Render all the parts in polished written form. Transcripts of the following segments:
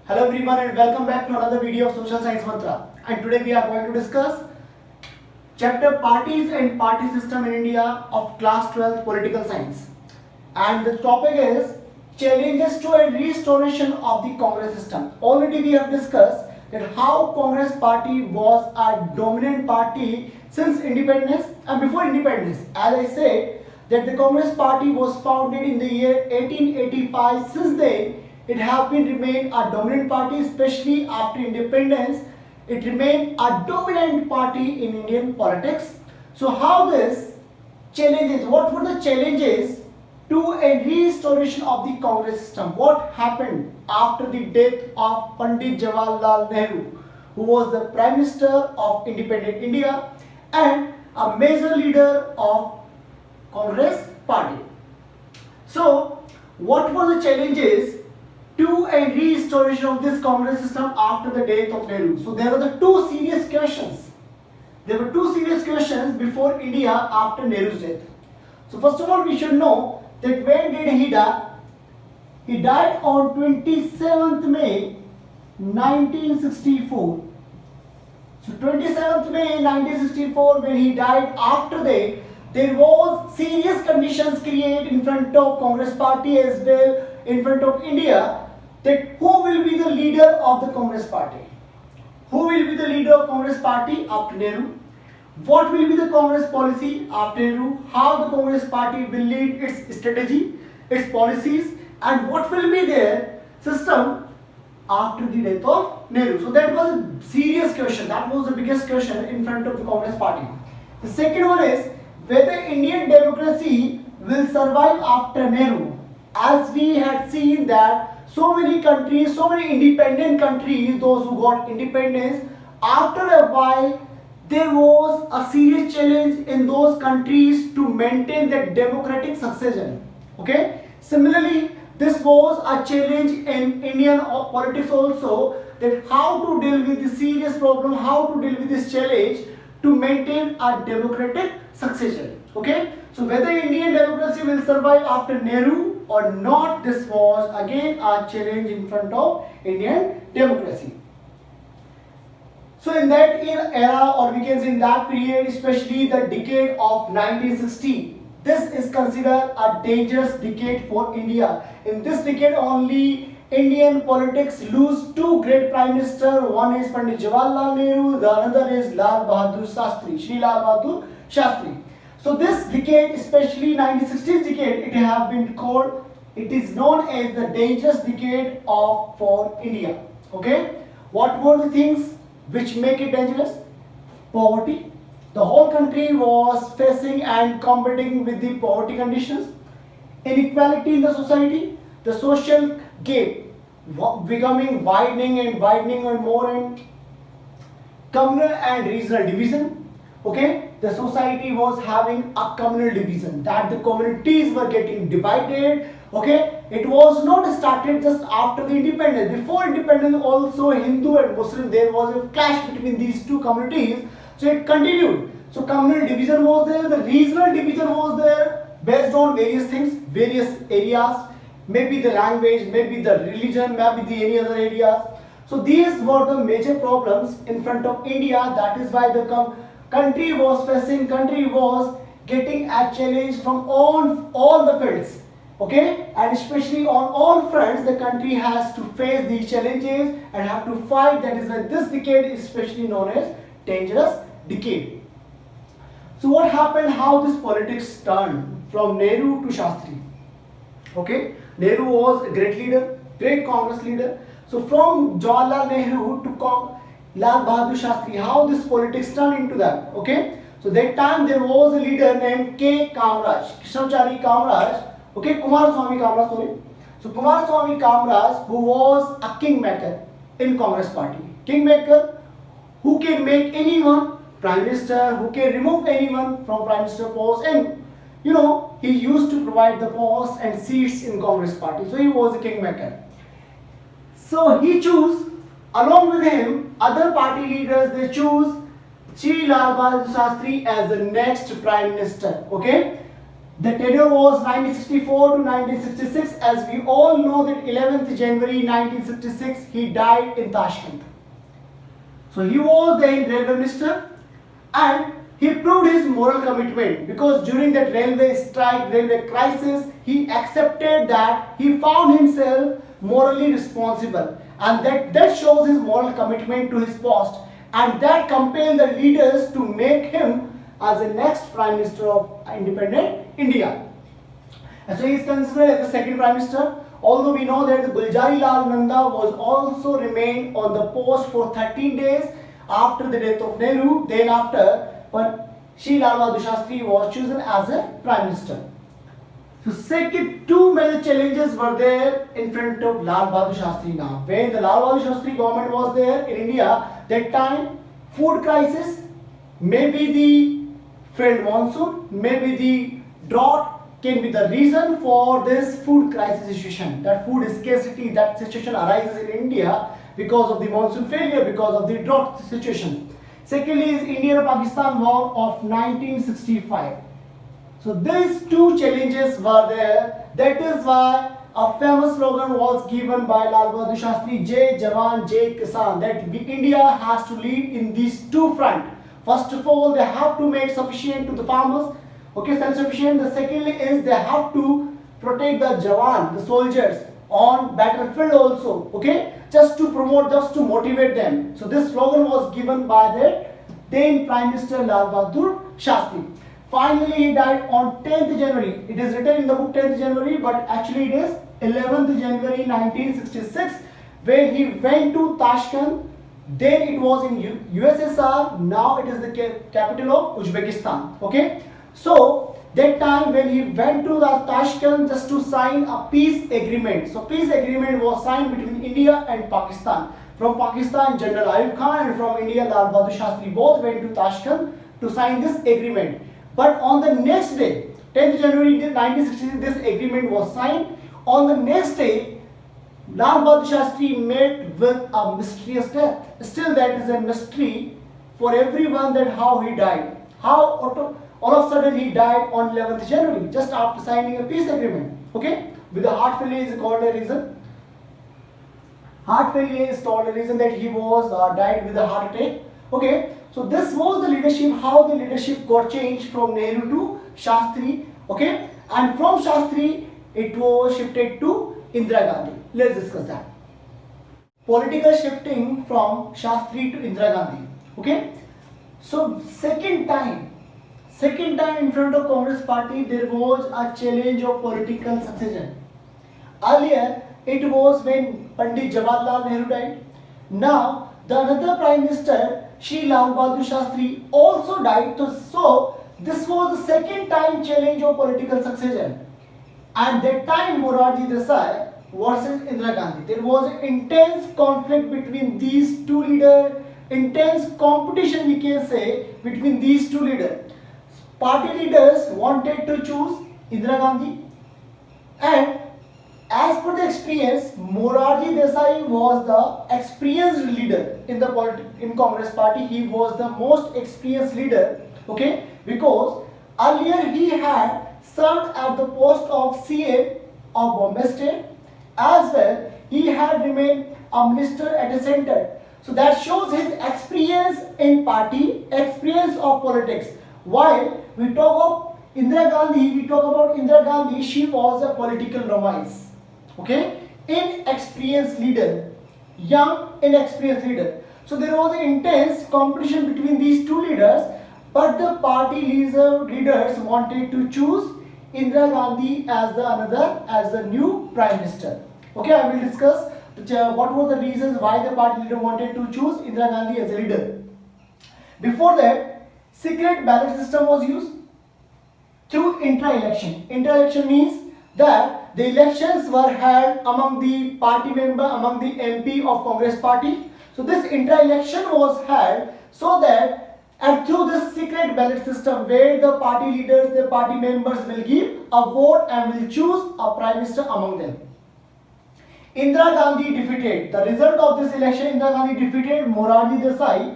Hello everyone and welcome back to another video of Social Science Mantra. And today we are going to discuss chapter Parties and Party System in India of class 12 Political Science. And the topic is challenges to a restoration of the Congress system. Already we have discussed that how Congress party was a dominant party since independence and before independence. As I said that the Congress party was founded in the year 1885. Since then it have been remained a dominant party, especially after independence. It remained a dominant party in Indian politics. So how this challenges, what were the challenges to a restoration of the Congress system? What happened after the death of Pandit Jawaharlal Nehru, who was the Prime Minister of independent India and a major leader of Congress party? So what were the challenges to a restoration of this Congress system after the death of Nehru? So there were the two serious questions. There were two serious questions before India after Nehru's death. So first of all, we should know that when did he die? He died on 27th May 1964. So 27th May 1964, when he died, after that there was serious conditions created in front of Congress party as well in front of India, that who will be the leader of the Congress party? Who will be the leader of Congress party after Nehru? What will be the Congress policy after Nehru? How the Congress party will lead its strategy, its policies, and what will be their system after the death of Nehru? So that was a serious question. That was the biggest question in front of the Congress party. The second one is whether Indian democracy will survive after Nehru. As we had seen that so many countries, so many independent countries, those who got independence, after a while there was a serious challenge in those countries to maintain that democratic succession. Okay. Similarly, this was a challenge in Indian politics also, that how to deal with the serious problem, how to deal with this challenge to maintain a democratic succession. Okay. So whether Indian democracy will survive after Nehru or not, this was again a challenge in front of Indian democracy. So in that era, or we can say in that period, especially the decade of 1960, this is considered a dangerous decade for India. In this decade only, Indian politics lose two great prime ministers. One is Pandit Jawaharlal Nehru, the other is Lal Bahadur Shastri, Shri Lal Bahadur Shastri. So this decade, especially 1960s decade, it have been called, it is known as the dangerous decade for India. Okay, what were the things which make it dangerous? Poverty. The whole country was facing and combating with the poverty conditions. Inequality in the society, the social gap becoming widening and more, and communal and regional division. Okay, the society was having a communal division, that the communities were getting divided. Okay, it was not started just after the independence. Before independence also, Hindu and Muslim, there was a clash between these two communities. So it continued. So communal division was there, the regional division was there, based on various things, various areas, maybe the language, maybe the religion, maybe the any other areas. So these were the major problems in front of India. That is why the country was getting a challenge from all the fields. Okay, and especially on all fronts, the country has to face these challenges and have to fight. That is why this decade is especially known as dangerous decade. So what happened? How this politics turned from Nehru to Shastri? Okay, Nehru was a great leader, great Congress leader. So from Jawaharlal Nehru to Lal Bahadur Shastri, how this politics turned into that? Okay, so that time there was a leader named K. Kamaraj, Krishnamacharya Kamaraj. Okay, Kumaraswamy Kamaraj, sorry. So Kumaraswamy Kamaraj, who was a kingmaker in Congress party. Kingmaker who can make anyone prime minister, who can remove anyone from prime minister post, and he used to provide the post and seats in Congress party. So he was a kingmaker. So he chose, along with him, other party leaders, they choose Shri Lal Bahadur Shastri as the next prime minister. Okay, The tenure was 1964 to 1966. As we all know that 11th January 1966 he died in Tashkent. So he was the railway minister and he proved his moral commitment because during that railway strike, railway crisis, he accepted that he found himself morally responsible, and that shows his moral commitment to his post, and that compelled the leaders to make him as the next Prime Minister of independent India. And so he is considered as the second Prime Minister. Although we know that Guljari Lal Nanda was also remained on the post for 13 days after the death of Nehru, then after, but Shri Lal Bahadur Shastri was chosen as a Prime Minister. So second, two major challenges were there in front of Lal Bahadur Shastri now. When the Lal Bahadur Shastri government was there in India, that time food crisis, maybe the failed monsoon, maybe the drought can be the reason for this food crisis situation. That food scarcity, that situation arises in India because of the monsoon failure, because of the drought situation. Secondly is India-Pakistan War of 1965. So these two challenges were there. That is why a famous slogan was given by Lal Bahadur Shastri, Jai Jawan, Jai Kisan, that India has to lead in these two fronts. First of all, they have to make sufficient to the farmers, okay, self-sufficient. The secondly is they have to protect the Jawan, the soldiers on battlefield also, okay, just to promote, just to motivate them. So this slogan was given by the then Prime Minister Lal Bahadur Shastri. Finally, he died on 10th January. It is written in the book 10th January, but actually it is 11th January 1966 when he went to Tashkent. Then it was in USSR. Now it is the capital of Uzbekistan. Okay. So that time when he went to the Tashkent just to sign a peace agreement. So peace agreement was signed between India and Pakistan. From Pakistan, General Ayub Khan, and from India, Lal Bahadur Shastri both went to Tashkent to sign this agreement. But on the next day, 10th January 1966, this agreement was signed. On the next day, Lal Bahadur Shastri met with a mysterious death. Still, that is a mystery for everyone that how he died. How all of a sudden he died on 11th January, just after signing a peace agreement. Okay, with the heart failure is called a reason. Heart failure is called a reason that he was died with a heart attack. Okay, so this was the leadership, how the leadership got changed from Nehru to Shastri. Okay, and from Shastri it was shifted to Indira Gandhi. Let's discuss that. Political shifting from Shastri to Indira Gandhi. Okay, so second time in front of Congress party there was a challenge of political succession. Earlier it was when Pandit Jawaharlal Nehru died. Now the another Prime Minister Shri Lal Bahadur Shastri also died. So this was the second time challenge of political succession. At that time Morarji Desai versus Indira Gandhi. There was an intense conflict between these two leaders, intense competition we can say between these two leaders. Party leaders wanted to choose Indira Gandhi, and as per the experience, Morarji Desai was the experienced leader in Congress party. He was the most experienced leader, okay, because earlier he had served at the post of CA of Bombay State, as well he had remained a minister at the center. So that shows his experience in party, experience of politics. While we talk about Indira Gandhi, she was a political novice. Okay, inexperienced leader, young inexperienced leader. So there was an intense competition between these two leaders, but the party leaders wanted to choose Indira Gandhi as the new Prime Minister. Okay, I will discuss what were the reasons why the party leader wanted to choose Indira Gandhi as a leader. Before that, secret ballot system was used through intra-election. Intra-election means that the elections were held among the party member, among the MP of Congress party. So this intra-election was held so that, and through this secret ballot system where the party leaders, the party members will give a vote and will choose a Prime Minister among them. Indira Gandhi defeated. The result of this election, Indira Gandhi defeated Morarji Desai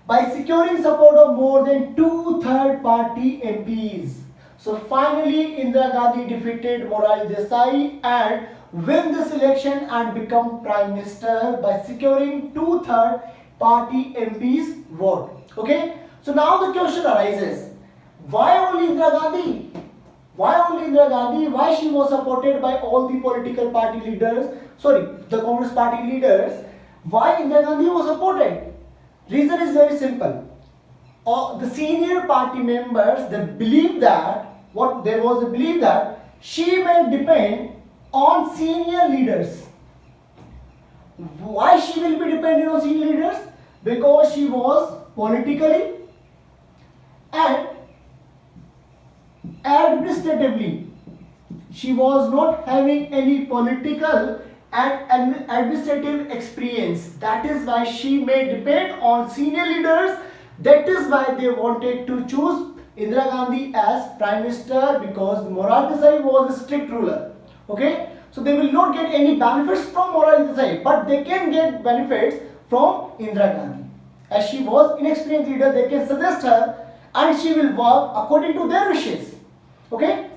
by securing support of more than 2/3 party MPs. So finally, Indira Gandhi defeated Morarji Desai and win this election and become Prime Minister by securing 2/3 party MPs vote. Okay. So now the question arises: why only Indira Gandhi? Why only Indira Gandhi? Why she was supported by all the political party leaders? Sorry, the Congress party leaders. Why Indira Gandhi was supported? Reason is very simple. The senior party members, they believe that there was a belief that she may depend on senior leaders. Why she will be dependent on senior leaders? Because she was politically and administratively, she was not having any political and administrative experience. That is why she may depend on senior leaders. That is why they wanted to choose Indira Gandhi as Prime Minister, because Morarji Desai was a strict ruler. Okay, so they will not get any benefits from Morarji Desai, but they can get benefits from Indira Gandhi. As she was inexperienced leader, they can suggest her and she will work according to their wishes. Okay.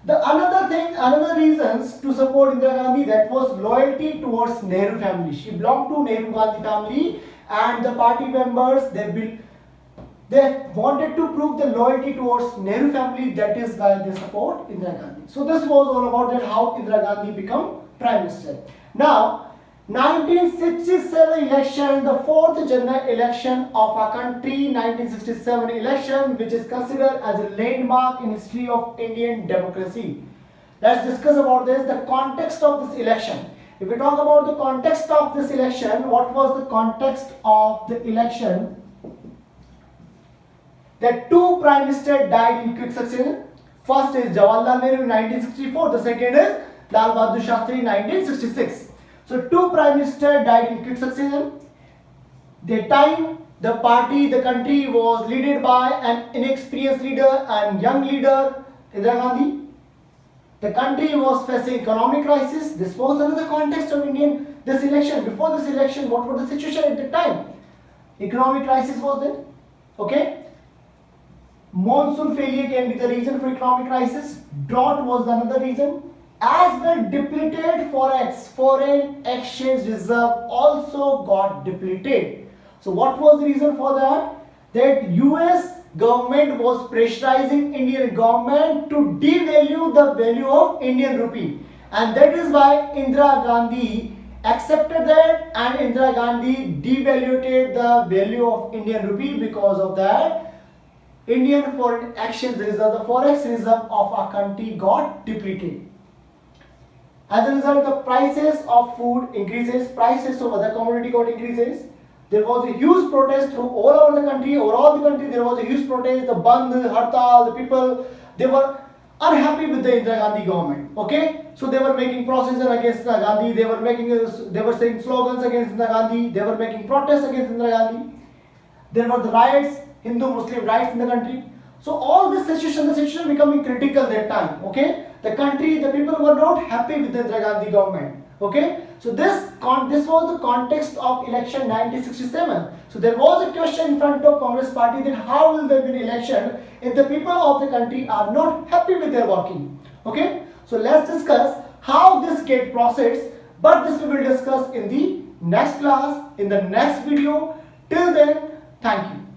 Another reasons to support Indira Gandhi, that was loyalty towards Nehru family. She belonged to Nehru Gandhi family, and the party members they wanted to prove the loyalty towards Nehru family. That is why they support Indira Gandhi. So this was all about that, how Indira Gandhi become Prime Minister. Now, 1967 election, the fourth general election of our country, 1967 election, which is considered as a landmark in history of Indian democracy. Let's discuss about this, the context of this election. If we talk about the context of this election, what was the context of the election? That two prime ministers died in quick succession. First is Jawaharlal Nehru in 1964, the second is Lal Bahadur Shastri in 1966. So two prime ministers died in quick succession. The time, the party, the country was led by an inexperienced leader and young leader, Indira Gandhi. The country was facing economic crisis. This was another context of this election. Before this election, what was the situation at the time? Economic crisis was there. Okay. Monsoon failure can be the reason for economic crisis. Drought was another reason. As well, depleted forex, foreign exchange reserve also got depleted. So what was the reason for that? That US government was pressurizing Indian government to devalue the value of Indian rupee, and that is why Indira Gandhi accepted that, and Indira Gandhi devalued the value of Indian rupee. Because of that, Indian foreign exchange reserve, the forex reserve of our country got depleted. As a result, the prices of food increases, prices of other commodity got increases. There was a huge protest through all over the country. Overall, the country there was a huge protest. The Bandh, Hartal, the people, they were unhappy with the Indira Gandhi government. Okay, so they were making processes against Indira Gandhi. They were saying slogans against Indira Gandhi. They were making protests against Indira Gandhi. There were the riots, Hindu-Muslim riots in the country. So all this situation, the situation becoming critical that time. Okay, the country, the people were not happy with the Indira Gandhi government. Okay, so this was the context of election 1967. So there was a question in front of Congress party that how will there be an election if the people of the country are not happy with their working. Okay, so let's discuss how this get processed, but this we will discuss in the next class, in the next video. Till then, thank you.